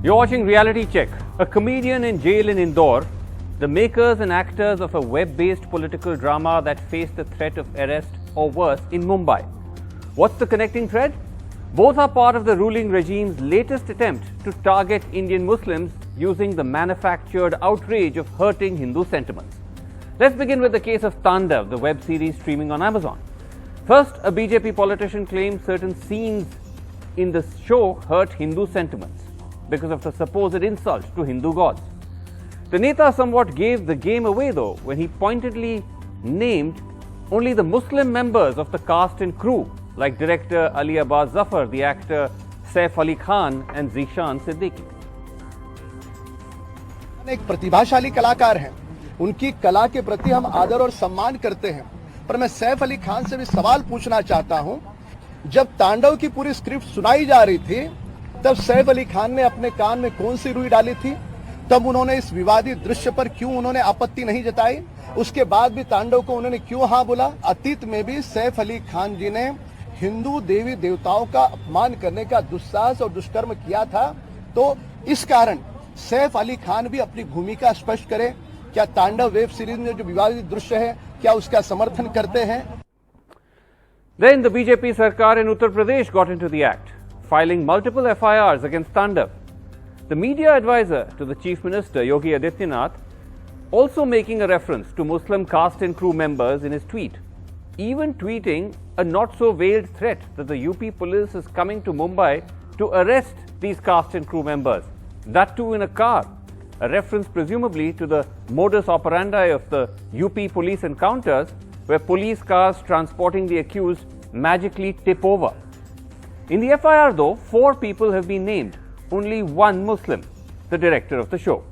You're watching Reality Check. A comedian in jail in Indore, the makers and actors of a web-based political drama that faced the threat of arrest or worse in Mumbai. What's the connecting thread? Both are part of the ruling regime's latest attempt to target Indian Muslims using the manufactured outrage of hurting Hindu sentiments. Let's begin with the case of Tandav, the web series streaming on Amazon. First, a BJP politician claimed certain scenes in the show hurt Hindu sentiments because of the supposed insult to Hindu gods. The Neta somewhat gave the game away though when he pointedly named only the Muslim members of the cast and crew like director Ali Abbas Zafar, the actor Saif Ali Khan and Zishan Siddiqui. एक प्रतिभाशाली कलाकार हैं, उनकी कला के प्रति हम आदर और सम्मान करते हैं, पर मैं सैफ अली खान से भी सवाल पूछना चाहता हूं। जब तांडव की पूरी स्क्रिप्ट सुनाई जा रही थी तब सैफ अली खान ने अपने कान में कौन सी रुई डाली थी? तब उन्होंने इस विवादित दृश्य पर क्यों उन्होंने आपत्ति नहीं जताई? उसके बाद भी तांडव को उन्होंने क्यों हाँ बोला? अतीत में भी सैफ अली खान जी ने हिंदू देवी देवताओं का अपमान करने का दुस्साहस और दुष्कर्म किया था, तो इस कारण सैफ अली खान भी अपनी भूमिका स्पष्ट करें। क्या तांडव वेब सीरीज में जो विवादित दृश्य है क्या उसका समर्थन करते हैं? Then the BJP Sarkar in Uttar Pradesh got into the act, filing multiple FIRs against Tandav. The media advisor to the Chief Minister Yogi Adityanath also making a reference to Muslim cast and crew members in his tweet, even tweeting a not so veiled threat that the UP police is coming to Mumbai to arrest these cast and crew members, that too in a car, a reference presumably to the modus operandi of the UP police encounters where police cars transporting the accused magically tip over. In the FIR though, 4 people have been named, only one Muslim, the director of the show.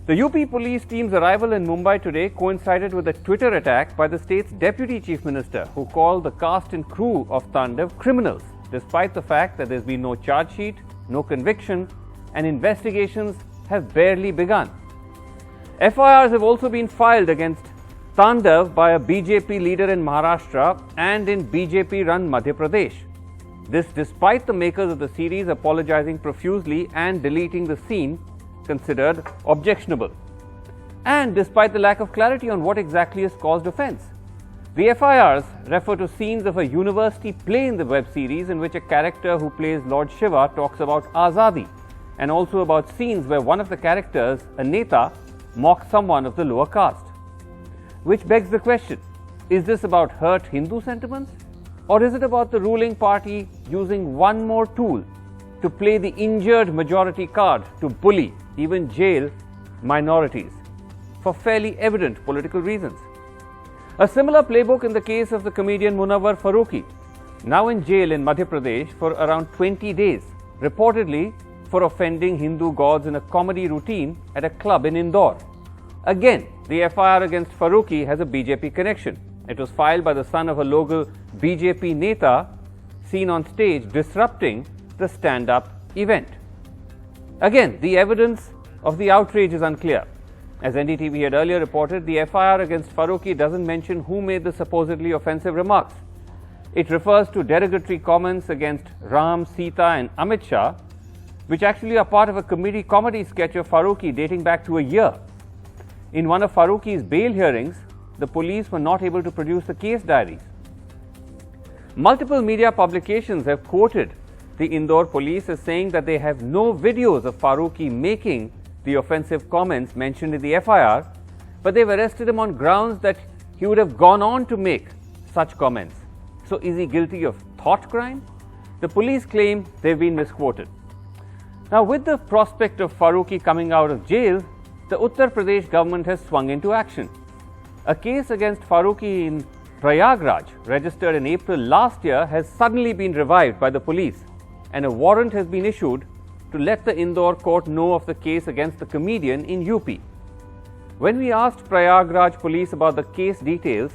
The UP police team's arrival in Mumbai today coincided with a Twitter attack by the state's deputy chief minister who called the cast and crew of Tandav criminals, despite the fact that there's been no charge sheet, no conviction, and investigations have barely begun. FIRs have also been filed against Tandav by a BJP leader in Maharashtra and in BJP-run Madhya Pradesh. This despite the makers of the series apologizing profusely and deleting the scene considered objectionable. And despite the lack of clarity on what exactly has caused offense. The FIRs refer to scenes of a university play in the web series in which a character who plays Lord Shiva talks about Azadi, and also about scenes where one of the characters, a Neta, mocks someone of the lower caste. Which begs the question, is this about hurt Hindu sentiments? Or is it about the ruling party using one more tool to play the injured majority card to bully, even jail, minorities for fairly evident political reasons? A similar playbook in the case of the comedian Munawar Farooqi, now in jail in Madhya Pradesh for around 20 days, reportedly for offending Hindu gods in a comedy routine at a club in Indore. Again, the FIR against Farooqi has a BJP connection. It was filed by the son of a local BJP Neta seen on stage disrupting the stand-up event. Again, the evidence of the outrage is unclear. As NDTV had earlier reported, the FIR against Farooqi doesn't mention who made the supposedly offensive remarks. It refers to derogatory comments against Ram, Sita and Amit Shah, which actually are part of a comedy sketch of Farooqi dating back to a year. In one of Farooqi's bail hearings, the police were not able to produce the case diaries. Multiple media publications have quoted the Indore police as saying that they have no videos of Farooqi making the offensive comments mentioned in the FIR, but they've arrested him on grounds that he would have gone on to make such comments. So is he guilty of thought crime? The police claim they've been misquoted. Now, with the prospect of Farooqi coming out of jail, the Uttar Pradesh government has swung into action. A case against Farooqi in Prayagraj, registered in April last year, has suddenly been revived by the police, and a warrant has been issued to let the Indore court know of the case against the comedian in UP. When we asked Prayagraj police about the case details,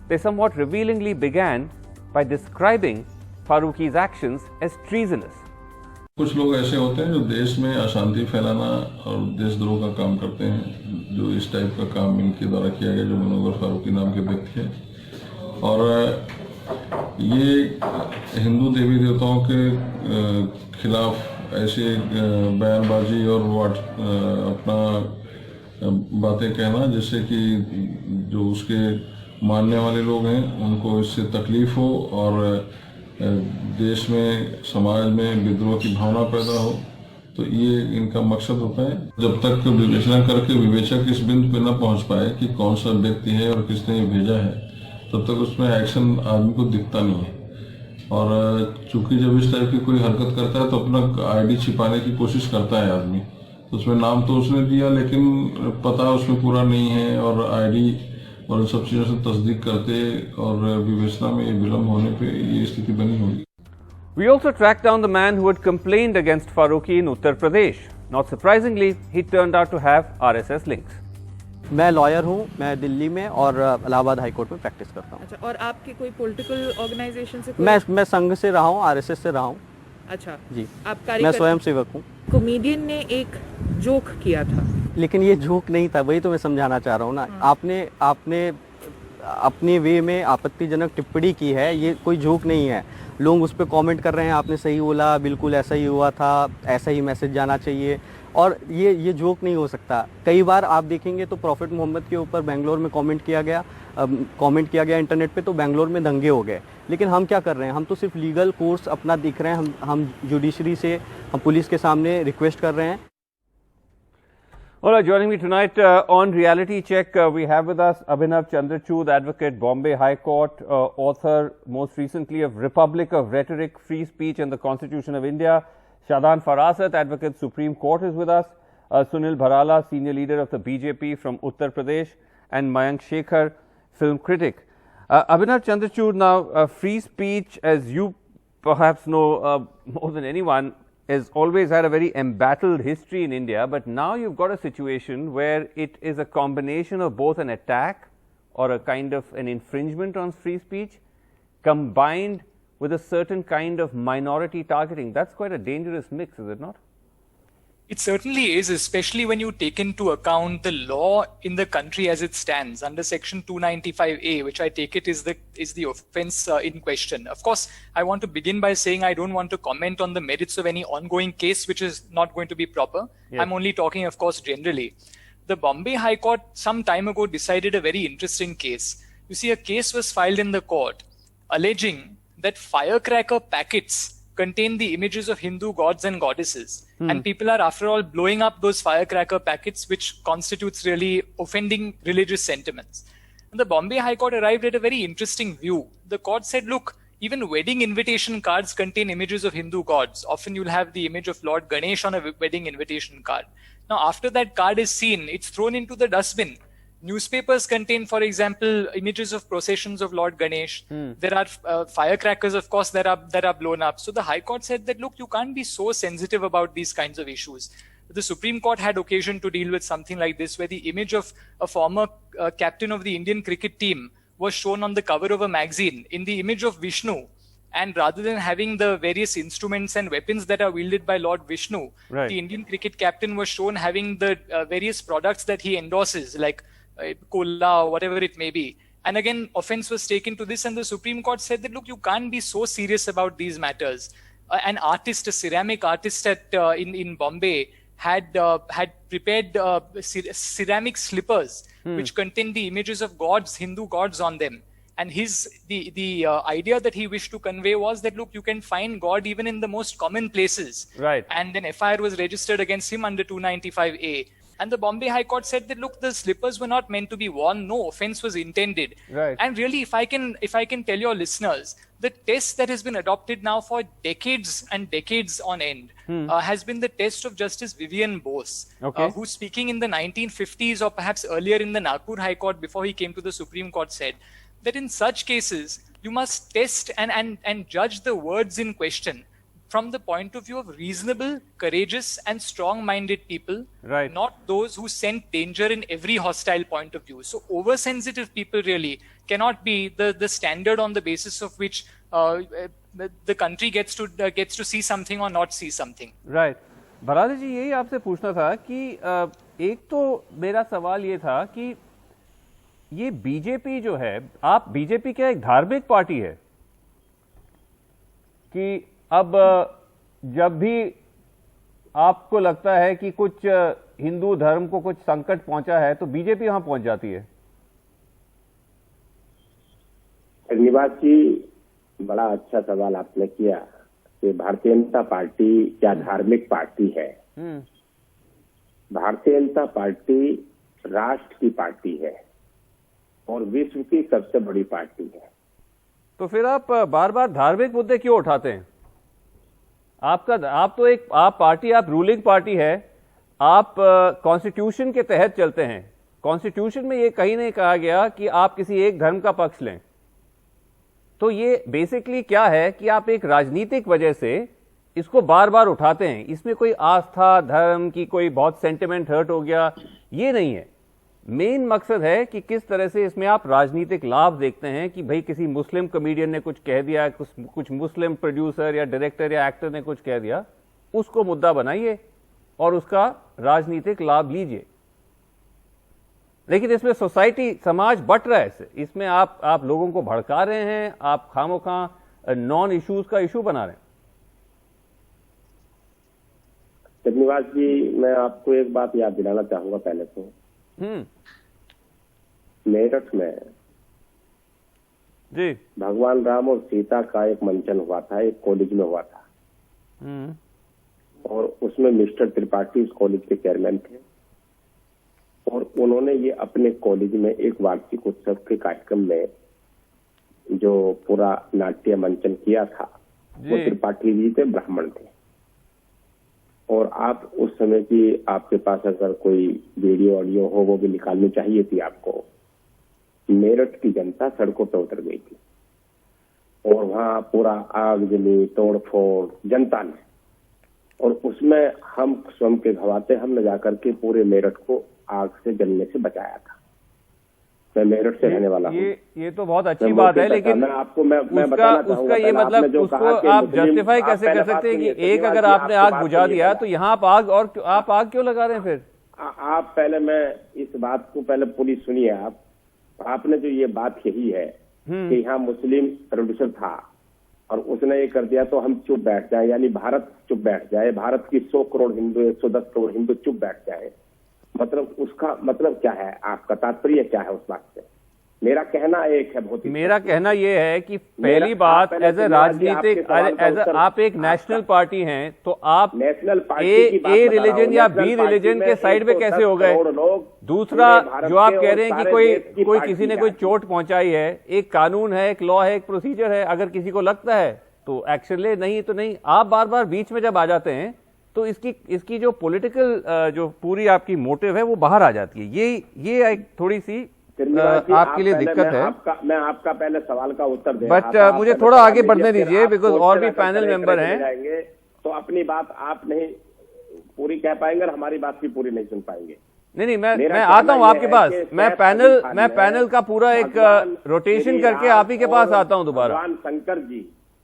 they somewhat revealingly began by describing Farooqi's actions as treasonous. कुछ लोग ऐसे होते हैं जो देश में अशांति फैलाना और देशद्रोह का काम करते हैं, जो इस टाइप का काम इनके द्वारा किया गया, जो मुनव्वर फारूकी नाम के व्यक्ति हैं। और ये हिंदू देवी देवताओं के खिलाफ ऐसे बयानबाजी और अपना बातें कहना जिससे कि जो उसके मानने वाले लोग हैं उनको इससे तकलीफ हो और देश में समाज में विद्रोह की भावना पैदा हो, तो ये इनका मकसद होता है। जब तक विवेचना करके विवेचक इस बिंदु पर न पहुंच पाए कि कौन सा व्यक्ति है और किसने ये भेजा है, तब तक उसमें एक्शन आदमी को दिखता नहीं है। और चूंकि जब इस टाइप की कोई हरकत करता है तो अपना आईडी छिपाने की कोशिश करता है आदमी, तो उसमें नाम तो उसने दिया लेकिन पता उसमें पूरा नहीं है और आईडी और सब चीजों से तस्दीक करते और विवेचना में ये विलम्ब होने पे ये स्थिति बनी होगी। We also tracked down the man who had complained against Farooqi in Uttar Pradesh. Not surprisingly, he turned out to have RSS links. मैं लॉयर हूँ, मैं दिल्ली में और इलाहाबाद हाई कोर्ट में प्रैक्टिस करता हूँ। अच्छा, और आपके कोई पॉलिटिकल ऑर्गेनाइजेशन से मैं संघ से रहा हूँ, आरएसएस से रहा हूँ। अच्छा जी, आप मैं स्वयं सेवक हूँ। कॉमेडियन ने एक जोक किया था, लेकिन ये जोक नहीं था, वही तो मैं समझाना चाह रहा हूँ ना। आपने अपने वे में आपत्तिजनक टिप्पणी की है, ये कोई जोक नहीं है। लोग उस पर कमेंट कर रहे हैं, आपने सही बोला, बिल्कुल ऐसा ही हुआ था, ऐसा ही मैसेज जाना चाहिए, और ये जोक नहीं हो सकता। कई बार आप देखेंगे तो प्रॉफिट मोहम्मद के ऊपर बेंगलोर में कमेंट किया गया इंटरनेट पे, तो बेंगलोर में दंगे हो गए। लेकिन हम क्या कर रहे हैं, हम तो सिर्फ लीगल कोर्स अपना दिख रहे हैं, हम जुडिशरी से, हम पुलिस के सामने रिक्वेस्ट कर रहे हैं। All right, joining me tonight on Reality Check, we have with us Abhinav Chandrachud, advocate, Bombay High Court, author most recently of Republic of Rhetoric, Free Speech and the Constitution of India. Shadhan Farasat, advocate, Supreme Court is with us. Sunil Bharala, senior leader of the BJP from Uttar Pradesh, and Mayank Shekhar, film critic. Abhinav Chandrachud, now free speech, as you perhaps know more than anyone, has always had a very embattled history in India, but now you've got a situation where it is a combination of both an attack or a kind of an infringement on free speech combined with a certain kind of minority targeting. That's quite a dangerous mix, is it not? It certainly is, especially when you take into account the law in the country as it stands under Section 295A, which I take it is the offence in question. Of course, I want to begin by saying I don't want to comment on the merits of any ongoing case, which is not going to be proper. Yes. I'm only talking, of course, generally. The Bombay High Court some time ago decided a very interesting case. You see, a case was filed in the court alleging that firecracker packets contain the images of Hindu gods and goddesses. And people are, after all, blowing up those firecracker packets, which constitutes really offending religious sentiments. And the Bombay High Court arrived at a very interesting view. The court said, look, even wedding invitation cards contain images of Hindu gods. Often you'll have the image of Lord Ganesh on a wedding invitation card. Now, after that card is seen, it's thrown into the dustbin. Newspapers contain, for example, images of processions of Lord Ganesh. There are firecrackers, of course, that are blown up. So the High Court said that, look, you can't be so sensitive about these kinds of issues. The Supreme Court had occasion to deal with something like this, where the image of a former captain of the Indian cricket team was shown on the cover of a magazine in the image of Vishnu. And rather than having the various instruments and weapons that are wielded by Lord Vishnu, right, the Indian cricket captain was shown having the various products that he endorses, like cola or whatever it may be. And again, offense was taken to this, and the Supreme Court said that, look, you can't be so serious about these matters. An artist, a ceramic artist in Bombay, had prepared ceramic slippers which contained the images of gods, Hindu gods on them. And the idea that he wished to convey was that, look, you can find God even in the most common places. Right. And then FIR was registered against him under 295A. And the Bombay High Court said that, look, the slippers were not meant to be worn. No offense was intended. Right. And really, if I can tell your listeners, the test that has been adopted now for decades and decades on end has been the test of Justice Vivian Bose, okay, who, speaking in the 1950s or perhaps earlier in the Nagpur High Court before he came to the Supreme Court, said that in such cases, you must test and judge the words in question from the point of view of reasonable, courageous and strong-minded people, right, not those who scent danger in every hostile point of view. So oversensitive people really cannot be the standard on the basis of which the country gets to see something or not see something. Right. Baradar जी, यही आपसे पूछना था कि एक तो मेरा सवाल ये था कि ये बीजेपी जो है, आप बीजेपी क्या एक धार्मिक पार्टी है? कि अब जब भी आपको लगता है कि कुछ हिंदू धर्म को कुछ संकट पहुंचा है तो बीजेपी वहां पहुंच जाती है? अग्निवास जी, बड़ा अच्छा सवाल आपने किया कि भारतीय जनता पार्टी क्या धार्मिक पार्टी है। भारतीय जनता पार्टी राष्ट्र की पार्टी है और विश्व की सबसे बड़ी पार्टी है। तो फिर आप बार बार धार्मिक मुद्दे क्यों उठाते हैं? आप रूलिंग पार्टी है, आप कॉन्स्टिट्यूशन के तहत चलते हैं। कॉन्स्टिट्यूशन में ये कहीं नहीं कहा गया कि आप किसी एक धर्म का पक्ष लें। तो ये बेसिकली क्या है कि आप एक राजनीतिक वजह से इसको बार बार उठाते हैं। इसमें कोई आस्था धर्म की कोई बहुत सेंटिमेंट हर्ट हो गया, ये नहीं है। मेन मकसद है कि किस तरह से इसमें आप राजनीतिक लाभ देखते हैं कि भाई किसी मुस्लिम कॉमेडियन ने कुछ कह दिया, कुछ मुस्लिम प्रोड्यूसर या डायरेक्टर या एक्टर ने कुछ कह दिया, उसको मुद्दा बनाइए और उसका राजनीतिक लाभ लीजिए। लेकिन इसमें सोसाइटी समाज बट रहा है। इसमें आप लोगों को भड़का रहे हैं, आप खामोखा नॉन इश्यूज का इशू बना रहे हैं। धन्यवाद जी, मैं आपको एक बात याद दिलाना चाहूंगा पहले तो। मेरठ में जी भगवान राम और सीता का एक मंचन हुआ था, एक कॉलेज में हुआ था। और उसमें मिस्टर त्रिपाठी उस कॉलेज के चेयरमैन थे और उन्होंने ये अपने कॉलेज में एक वार्षिक उत्सव के कार्यक्रम में जो पूरा नाट्य मंचन किया था, वो त्रिपाठी जी थे, ब्राह्मण थे। और आप उस समय की आपके पास अगर कोई वीडियो ऑडियो हो वो भी निकालनी चाहिए थी आपको। मेरठ की जनता सड़कों पर उतर गई थी और वहां पूरा आग जली, तोड़फोड़ जनता ने, और उसमें हम स्वयं के गवाते हमने जाकर के पूरे मेरठ को आग से जलने से बचाया था। मैं मेरठ से रहने वाला हूँ। ये तो बहुत अच्छी बात है, लेकिन मैं आपको मैं बताना चाहूंगा, ये मतलब उसको आप जस्टिफाई कैसे कर सकते हैं कि एक अगर आपने आग बुझा दिया तो यहाँ आप आग क्यों लगा रहे हैं फिर? आप पहले मैं इस बात को पहले पूरी सुनिए। आपने जो ये बात कही है कि यहाँ मुस्लिम प्रोड्यूसर था और उसने ये कर दिया तो हम चुप बैठ जाए, यानी भारत चुप बैठ जाए, भारत की 100 करोड़ हिंदू 110 करोड़ हिंदू चुप बैठ जाए, मतलब उसका मतलब क्या है? आपका तात्पर्य क्या है उस बात से? मेरा कहना एक है, बहुत मेरा कहना यह है कि पहली बात एज ए राजनीतिक आप एक नेशनल पार्टी हैं तो आप नेशनल ए रिलीजन या बी रिलीजन के साइड में कैसे हो गए? दूसरा जो आप कह रहे हैं कि कोई किसी ने कोई चोट पहुंचाई है, एक कानून है, एक लॉ है, एक प्रोसीजर है, अगर किसी को लगता है तो एक्शन ले, नहीं तो नहीं। आप बार बार बीच में जब आ जाते हैं तो इसकी जो पॉलिटिकल जो पूरी आपकी मोटिव है वो बाहर आ जाती है। ये एक थोड़ी सी आपके लिए दिक्कत है। मैं आपका पहले सवाल का उत्तर दे, बट मुझे थोड़ा आगे बढ़ने दीजिए, बिकॉज और भी पैनल मेंबर हैं। तो अपनी बात आप नहीं पूरी कह पाएंगे और हमारी बात भी पूरी नहीं सुन पाएंगे। नहीं, मैं आता हूं आपके पास। मैं पैनल का पूरा एक रोटेशन करके आप ही के पास आता हूं दोबारा।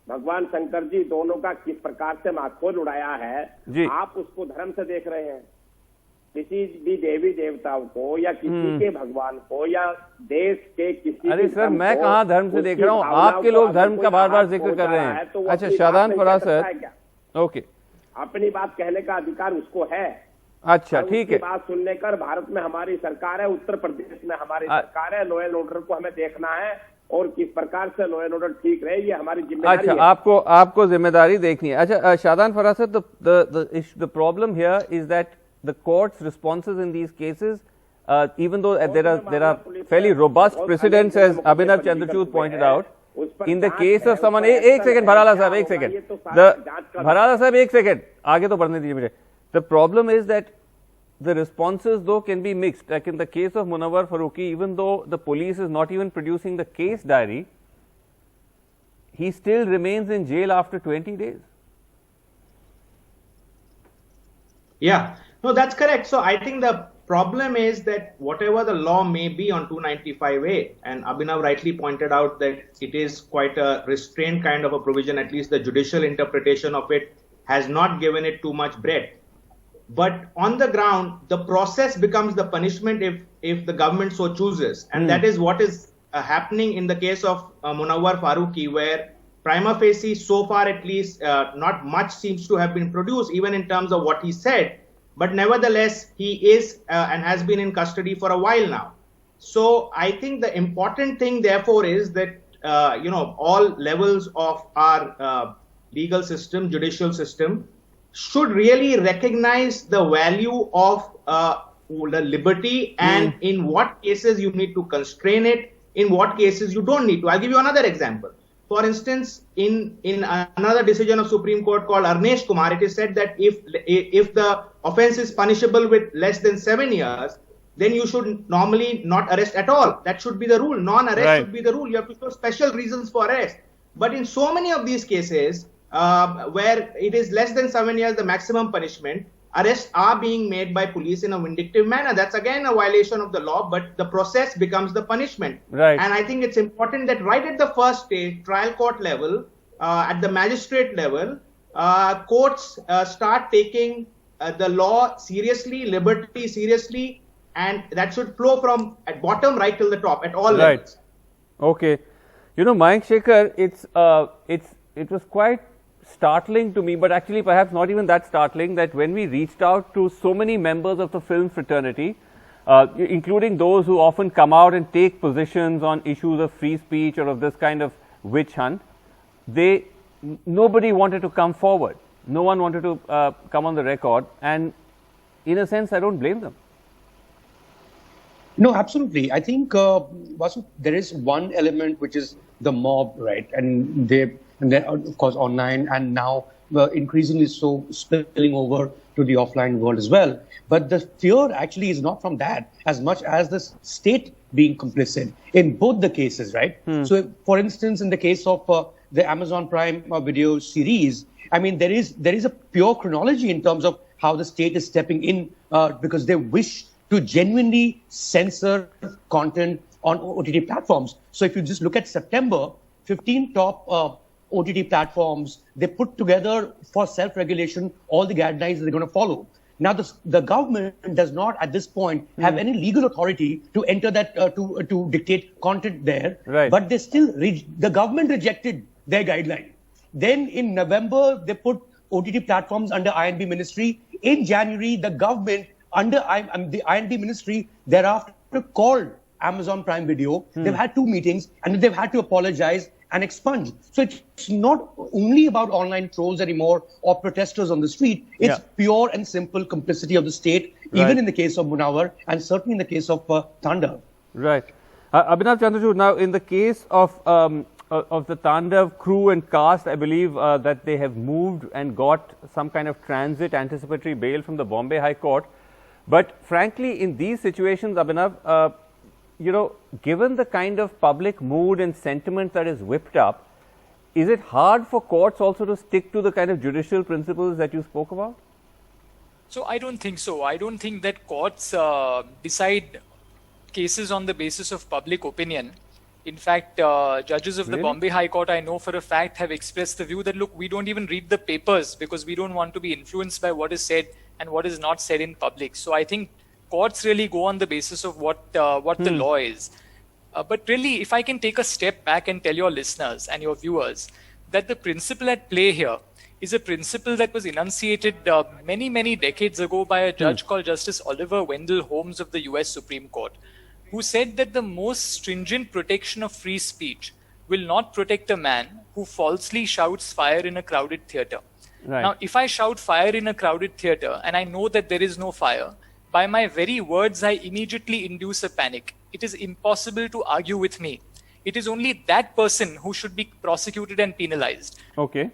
भगवान शंकर जी दोनों का किस प्रकार से माखोल उड़ाया है जी, आप उसको धर्म से देख रहे हैं। किसी भी देवी देवताओं को या किसी के भगवान को या देश के किसी, अरे सर मैं कहाँ धर्म से देख रहा हूँ, आपके लोग धर्म का बार बार जिक्र कर रहे हैं। तो अच्छा शादान फराज सर, ओके, अपनी बात कहने का अधिकार उसको है। अच्छा ठीक है, बात सुनने कर भारत में हमारी सरकार है, उत्तर प्रदेश में हमारी सरकार है, लॉ एंड ऑर्डर को हमें देखना है और किस प्रकार से लॉ एंड ऑर्डर ठीक रहे, ये हमारी जिम्मेदारी है। आपको जिम्मेदारी देखनी है। अच्छा Shadan Faraz sir, the problem here is that the court's responses in these cases, even though there are fairly robust precedents, as Abhinav Chandrachud pointed out, in the case of someone, एक second भराला साहब, एक second, भराला साहब एक second, आगे तो बढ़ने दीजिए मुझे। The problem is that the responses though can be mixed. Like in the case of Munawar Farooqi, even though the police is not even producing the case diary, he still remains in jail after 20 days. Yeah. No, that's correct. So I think the problem is that whatever the law may be on 295A, and Abhinav rightly pointed out that it is quite a restrained kind of a provision, at least the judicial interpretation of it has not given it too much breadth. But on the ground, the process becomes the punishment if the government so chooses. And that is what is happening in the case of Munawar Farooqi, where prima facie, so far at least, not much seems to have been produced, even in terms of what he said. But nevertheless, he is and has been in custody for a while now. So I think the important thing, therefore, is that all levels of our legal system, judicial system, should really recognize the value of the liberty and in what cases you need to constrain it, in what cases you don't need to. I'll give you another example. For instance, in another decision of Supreme Court called Arnesh Kumar, it is said that if the offense is punishable with less than 7 years, then you should normally not arrest at all. That should be the rule. Non-arrest should be the rule. You have to show special reasons for arrest. But in so many of these cases, where it is less than 7 years, the maximum punishment, arrests are being made by police in a vindictive manner. That's again a violation of the law, but the process becomes the punishment. Right. And I think it's important that right at the first stage, trial court level, at the magistrate level, courts start taking the law seriously, liberty seriously, and that should flow from at bottom right till the top at all levels. Okay. Mayank Shekhar, it was quite startling to me, but actually perhaps not even that startling, that when we reached out to so many members of the film fraternity, including those who often come out and take positions on issues of free speech or of this kind of witch hunt, nobody wanted to come forward. No one wanted to come on the record, and in a sense, I don't blame them. No, absolutely. I think, Vasu, there is one element which is the mob, right? And then, of course, online and now increasingly so spilling over to the offline world as well. But the fear actually is not from that as much as the state being complicit in both the cases, right? So, for instance, in the case of the Amazon Prime Video series, I mean, there is a pure chronology in terms of how the state is stepping in because they wish to genuinely censor content on OTT platforms. So if you just look at September, 15 top OTT platforms, they put together for self-regulation all the guidelines they're going to follow. Now, the government does not at this point have any legal authority to enter that, to dictate content there. Right. But they still, the government rejected their guideline. Then in November, they put OTT platforms under INB ministry. In January, the government under the INB ministry thereafter called Amazon Prime Video. They've had 2 meetings and they've had to apologize and expunge. So it's not only about online trolls anymore or protesters on the street. It's pure and simple complicity of the state, even in the case of Munawar and certainly in the case of Tandav. Right. Abhinav Chandrachud, now in the case of the Tandav crew and cast, I believe that they have moved and got some kind of transit anticipatory bail from the Bombay High Court. But frankly, in these situations, Abhinav, given the kind of public mood and sentiment that is whipped up, is it hard for courts also to stick to the kind of judicial principles that you spoke about? So I don't think so. I don't think that courts decide cases on the basis of public opinion. In fact, judges of the Bombay High Court, I know for a fact, have expressed the view that, look, we don't even read the papers because we don't want to be influenced by what is said and what is not said in public. So I think courts really go on the basis of what the law is. But really, if I can take a step back and tell your listeners and your viewers that the principle at play here is a principle that was enunciated many, many decades ago by a judge called Justice Oliver Wendell Holmes of the US Supreme Court, who said that the most stringent protection of free speech will not protect a man who falsely shouts fire in a crowded theater. Right. Now, if I shout fire in a crowded theater and I know that there is no fire, by my very words, I immediately induce a panic. It is impossible to argue with me. It is only that person who should be prosecuted and penalized. Okay.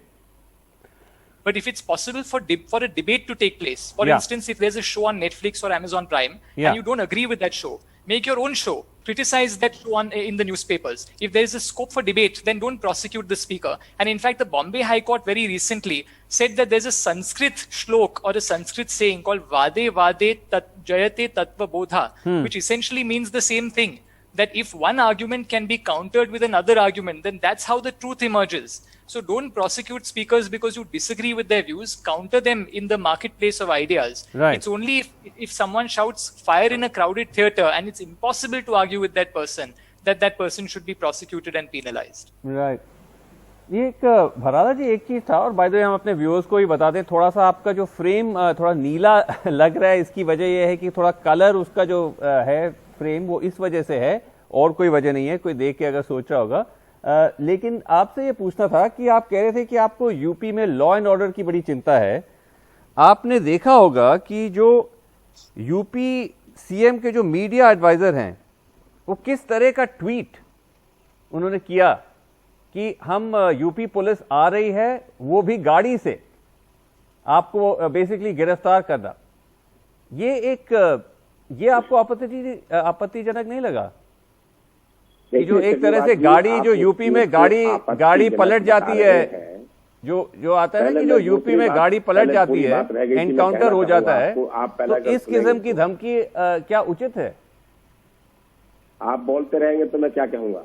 But if it's possible for a debate to take place, for instance, if there's a show on Netflix or Amazon Prime and you don't agree with that show, make your own show. Criticize that show in the newspapers. If there is a scope for debate, then don't prosecute the speaker. And in fact, the Bombay High Court very recently said that there's a Sanskrit shlok or a Sanskrit saying called Vade Vade Jayate Tattva Bodha, which essentially means the same thing. That if one argument can be countered with another argument, then that's how the truth emerges. So don't prosecute speakers because you disagree with their views. Counter them in the marketplace of ideas. Right. It's only if someone shouts fire in a crowded theater and it's impossible to argue with that person, that person should be prosecuted and penalized. Right. ये एक भराला जी एक चीज था, और by the way हम अपने viewers को ही बता दें, थोड़ा सा आपका जो फ्रेम थोड़ा नीला लग रहा है, इसकी वजह यह है कि थोड़ा कलर उसका जो है फ्रेम वो इस वजह से है, और कोई वजह नहीं है, कोई देख के अगर सोच रहा होगा। लेकिन आपसे ये पूछना था कि आप कह रहे थे कि आपको यूपी में लॉ एंड ऑर्डर की बड़ी चिंता है। आपने देखा होगा कि जो यूपी सीएम के जो मीडिया एडवाइजर हैं वो किस तरह का ट्वीट उन्होंने किया कि हम यूपी पुलिस आ रही है, वो भी गाड़ी से आपको बेसिकली गिरफ्तार करना। ये आपको आपत्तिजनक नहीं लगा कि जो एक तरह से गाड़ी जो यूपी में गाड़ी पलट जाती है, जो आता है ना कि जो यूपी में गाड़ी पलट जाती है, एनकाउंटर हो जाता है, तो इस किस्म की धमकी क्या उचित है? आप बोलते रहेंगे तो मैं क्या कहूंगा?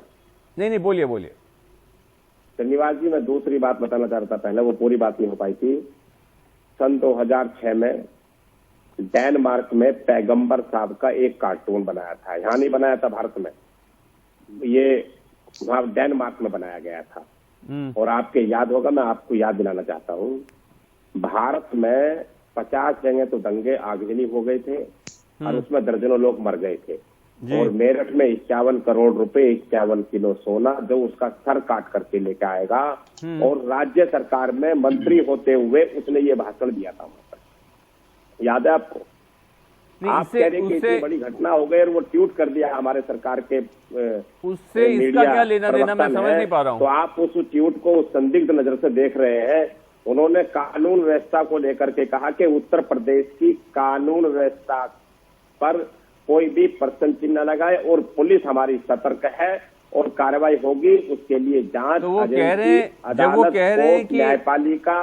नहीं, बोलिए। श्रीनिवास जी, मैं दूसरी बात बताना चाह रहा था, पहले वो पूरी बात नहीं हो पाई थी। सन 2006 में डेनमार्क में पैगंबर साहब का एक कार्टून बनाया था, यहाँ नहीं बनाया था भारत में, ये वहां डेनमार्क में बनाया गया था। और आपके याद होगा, मैं आपको याद दिलाना चाहता हूँ, भारत में 50 जगह तो दंगे आगजनी हो गए थे और उसमें दर्जनों लोग मर गए थे। और मेरठ में 51 करोड़ रुपए, 51 किलो सोना, जो उसका सर काट करके लेके आएगा, और राज्य सरकार में मंत्री होते हुए उसने ये भाषण दिया था वहां पर, याद है आपको? आप कह रहे हैं कि इतनी बड़ी घटना हो गई और वो ट्वीट कर दिया हमारे सरकार के, उससे इसका क्या लेना देना, मैं समझ नहीं पा रहा हूँ। तो आप उस ट्वीट को संदिग्ध नजर से देख रहे हैं। उन्होंने कानून व्यवस्था को लेकर के कहा कि उत्तर प्रदेश की कानून व्यवस्था पर कोई भी प्रश्न चिन्ह लगाए और पुलिस हमारी सतर्क है और कार्रवाई होगी, उसके लिए जांच एजेंसी, अदालत, न्यायपालिका,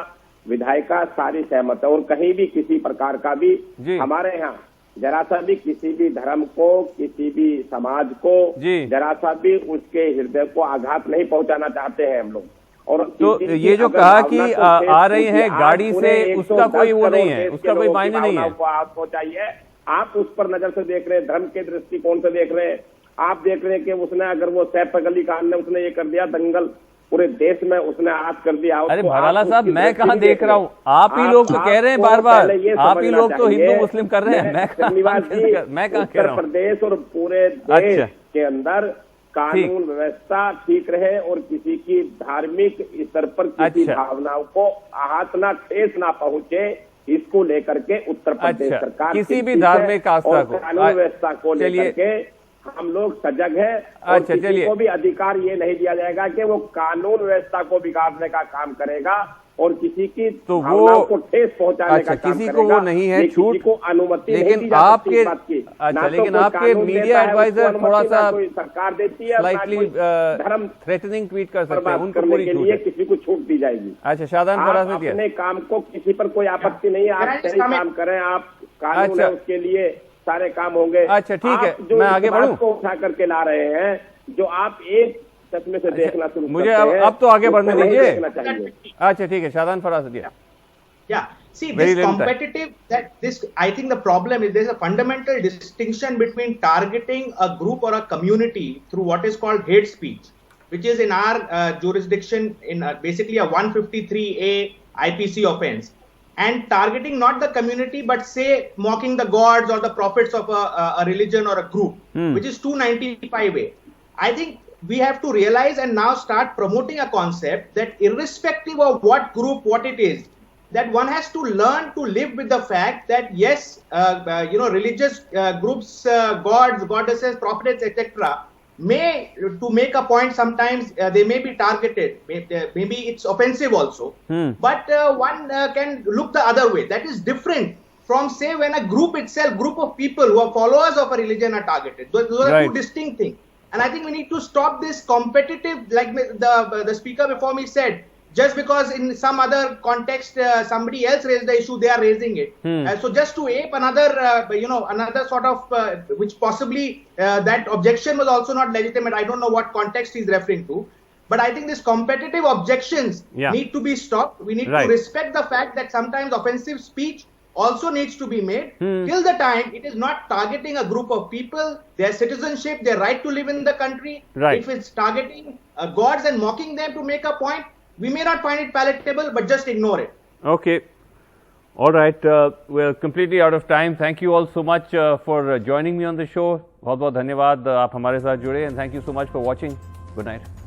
विधायिका सारी सहमत है। और कहीं भी किसी प्रकार का भी हमारे यहाँ जरा सा भी किसी भी धर्म को, किसी भी समाज को जरा सा भी उसके हृदय को आघात नहीं पहुंचाना चाहते हैं हम लोग। और तो ये जो कहा कि आ रही है गाड़ी से, उसका कोई वो नहीं है, उसका कोई मायने नहीं है। आपको चाहिए, आप उस पर नजर से देख रहे हैं, धर्म के दृष्टिकोण से देख रहे हैं। आप देख रहे हैं कि उसने, अगर वो सैफ अली खान ने उसने ये कर दिया, दंगल पूरे देश में उसने आज कर दिया। अरे भराला साहब, मैं कहाँ देख रहा हूँ, आप ही लोग तो कह रहे हैं बार बार, आप ही लोग तो हिंदू मुस्लिम कर रहे हैं, मैं कहाँ कह रहा हूँ? उत्तर प्रदेश और पूरे देश के अंदर कानून व्यवस्था ठीक रहे और किसी की धार्मिक स्तर पर किसी भावनाओं को आहत ना, ठेस ना पहुंचे, इसको लेकर के उत्तर प्रदेश सरकार किसी भी धार्मिक आस्था को, कानून व्यवस्था को लेकर के हम लोग सजग है। और किसी को भी अधिकार ये नहीं दिया जाएगा कि वो कानून व्यवस्था को बिगाड़ने का काम करेगा और किसी की तो भावनाओं को ठेस पहुंचाने का काम किसी करेगा। को वो नहीं है छूट, को अनुमति नहीं दी लेकिन जा सकती इस बात की। लेकिन आपके मीडिया एडवाइजर थोड़ा सा सरकार देती है, स्लाइटली धर्म थ्रेटनिंग ट्वीट कर सकते हैं, उनको करने के लिए किसी को छूट दी जाएगी। अच्छा, शादान फराज ने दिया अपने काम को, किसी पर कोई आपत्ति नहीं है, आप सही काम करें, आप कानून है उसके लिए सारे काम होंगे। अच्छा ठीक है, मैं आगे बढ़ूं? को उठा करके ला रहे हैं, जो आप एक चश्मे से देखना शुरू मुझे अब तो आगे बढ़ने दीजिए। अच्छा ठीक है, शादान फराज दिया। Yeah, see, this competitive, I think the problem is there's a fundamental distinction between targeting a group or a community through what is called hate speech, which is in our jurisdiction in basically a 153A IPC offense, and targeting not the community but say mocking the gods or the prophets of a religion or a group, which is 295A. I think we have to realize and now start promoting a concept that irrespective of what group, what it is, that one has to learn to live with the fact that yes, religious groups, gods, goddesses, prophets, etc. may, to make a point, sometimes they may be targeted, maybe it's offensive also, but one can look the other way. That is different from, say, when a group itself, group of people who are followers of a religion are targeted. Those are two distinct things. And I think we need to stop this competitive, like the speaker before me said, just because in some other context somebody else raised the issue, they are raising it. So just to ape another, another sort of, which possibly that objection was also not legitimate. I don't know what context he's referring to. But I think these competitive objections need to be stopped. We need to respect the fact that sometimes offensive speech also needs to be made till the time it is not targeting a group of people, their citizenship, their right to live in the country. If it's targeting gods and mocking them to make a point, We may not find it palatable, but just ignore it. Okay. All right. We're completely out of time. Thank you all so much for joining me on the show. बहुत बहुत धन्यवाद आप हमारे साथ जुड़े, and thank you so much for watching. Good night.